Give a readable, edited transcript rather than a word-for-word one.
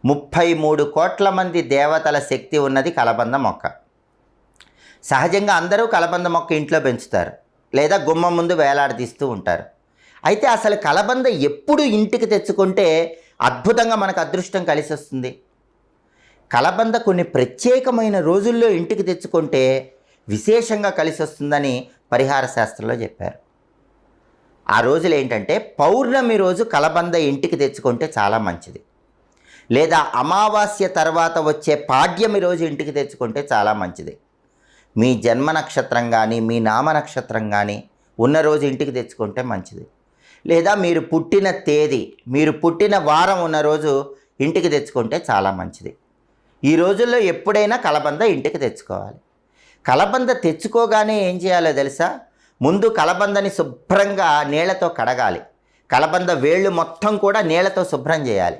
33 కోట్ల మంది దేవతల శక్తి ఉన్నది కలబంద మొక్క. సహజంగా అందరూ కలబంద మొక్క ఇంట్లో పెంచుతారు, లేదా గుమ్మం ముందు వేలాడదీస్తూ ఉంటారు. అయితే అసలు కలబంద ఎప్పుడు ఇంటికి తెచ్చుకుంటే అద్భుతంగా మనకు అదృష్టం కలిసి వస్తుంది? కలబంద కొన్ని ప్రత్యేకమైన రోజుల్లో ఇంటికి తెచ్చుకుంటే విశేషంగా కలిసి వస్తుందని పరిహార శాస్త్రంలో చెప్పారు. ఆ రోజులు ఏంటంటే, పౌర్ణమి రోజు కలబంద ఇంటికి తెచ్చుకుంటే చాలా మంచిది, లేదా అమావాస్య తర్వాత వచ్చే పాడ్యమి రోజు ఇంటికి తెచ్చుకుంటే చాలా మంచిది. మీ జన్మ నక్షత్రం కానీ మీ నామ నక్షత్రం కానీ ఉన్న రోజు ఇంటికి తెచ్చుకుంటే మంచిది, లేదా మీరు పుట్టిన తేదీ, మీరు పుట్టిన వారం ఉన్న రోజు ఇంటికి తెచ్చుకుంటే చాలా మంచిది. ఈ రోజుల్లో ఎప్పుడైనా కలబంద ఇంటికి తెచ్చుకోవాలి. కలబంద తెచ్చుకోగానే ఏం చేయాలో తెలుసా? ముందు కలబందని శుభ్రంగా నీళ్లతో కడగాలి. కలబంద వేళ్ళు మొత్తం కూడా నీళ్లతో శుభ్రం చేయాలి.